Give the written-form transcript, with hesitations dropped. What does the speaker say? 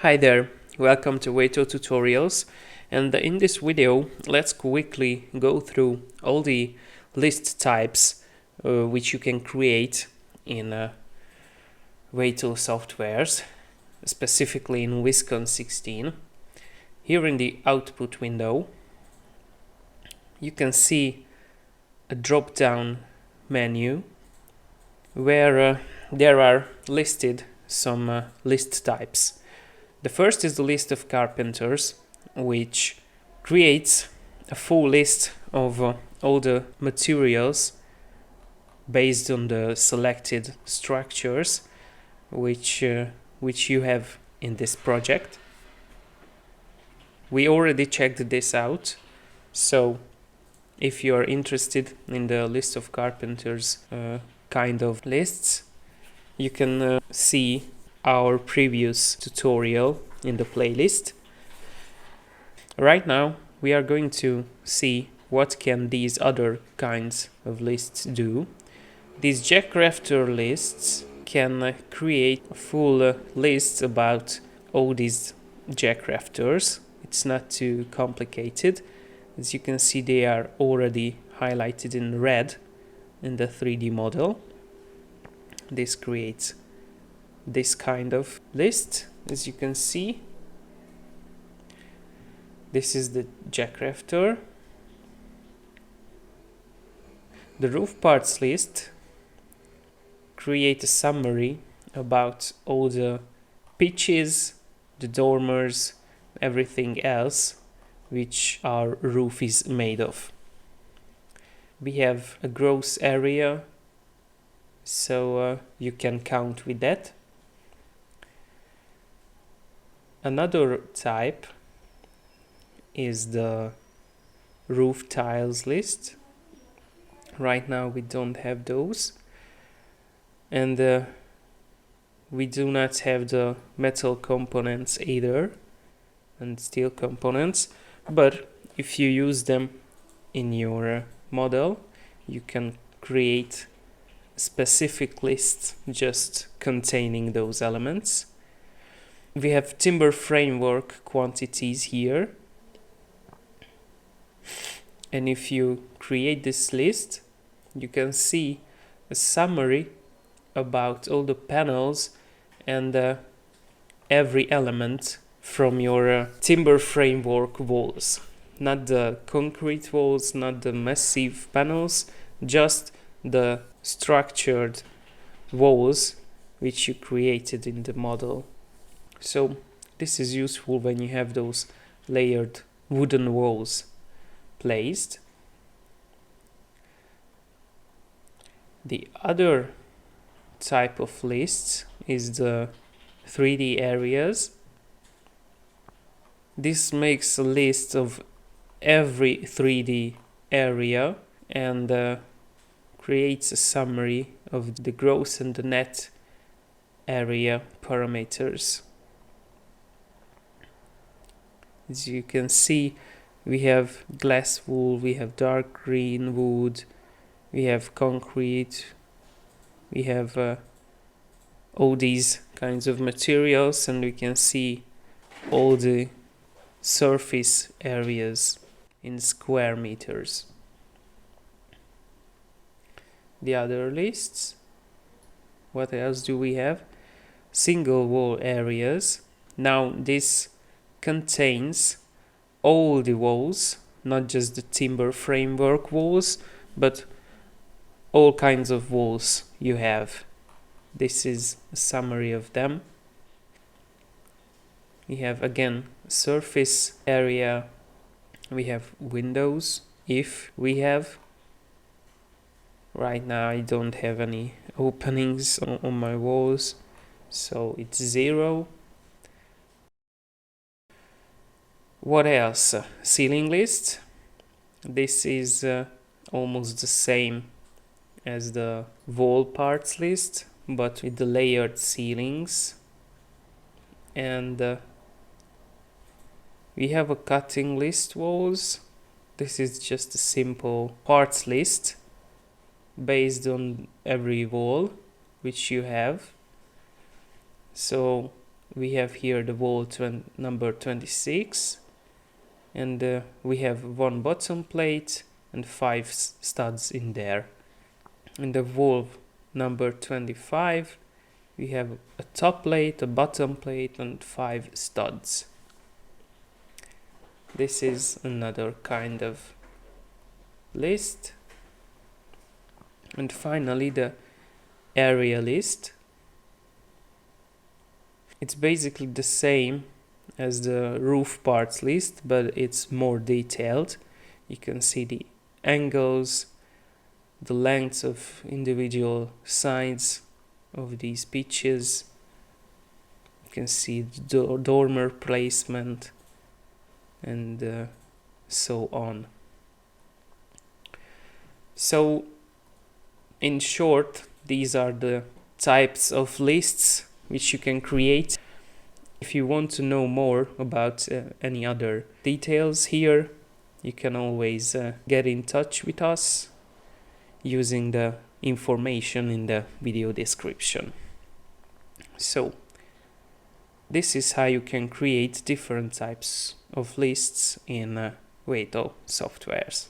Hi there, welcome to Waito Tutorials, and in this video let's quickly go through all the list types which you can create in Waito softwares, specifically in Wisconsin 16. Here in the output window you can see a drop-down menu where there are listed some list types. The first is the list of carpenters, which creates a full list of all the materials based on the selected structures which you have in this project. We already checked this out, so if you are interested in the list of carpenters kind of lists, you can see our previous tutorial in the playlist. Right now we are going to see what can these other kinds of lists do. These jackrafter lists can create a full list about all these jackrafters. It's not too complicated. As you can see, they are already highlighted in red in the 3D model. This creates this kind of list. As you can see, this is the jackrafter. The roof parts list create a summary about all the pitches, the dormers, everything else which our roof is made of. We have a gross area, so you can count with that. Another type is the roof tiles list. Right now we don't have those, and we do not have the metal components either, and steel components, but if you use them in your model, you can create a specific list just containing those elements. We have timber framework quantities here, and if you create this list, you can see a summary about all the panels and every element from your timber framework walls. Not the concrete walls, not the massive panels, just the structured walls which you created in the model. So this is useful when you have those layered wooden walls placed. The other type of lists is the 3D areas. This makes a list of every 3D area and creates a summary of the gross and the net area parameters. As you can see, we have glass wool, we have dark green wood, we have concrete, we have all these kinds of materials, and we can see all the surface areas in square meters. The other lists, what else do we have? Single wall areas. Now this contains all the walls, not just the timber framework walls, but all kinds of walls you have. This is a summary of them. We have again surface area, we have windows if we have. Right now I don't have any openings on my walls, so it's 0. What else? Ceiling list. This is almost the same as the wall parts list, but with the layered ceilings. And we have a cutting list walls. This is just a simple parts list based on every wall which you have. So we have here the wall number 26, and we have one bottom plate and 5 studs in there. In the wall number 25, we have a top plate, a bottom plate, and 5 studs. This is another kind of list. And finally, the area list. It's basically the same as the roof parts list, but it's more detailed. You can see the angles, the lengths of individual sides of these pitches. You can see the dormer placement and so on. So in short, these are the types of lists which you can create. If you want to know more about any other details here, you can always get in touch with us using the information in the video description. So this is how you can create different types of lists in Wayto softwares.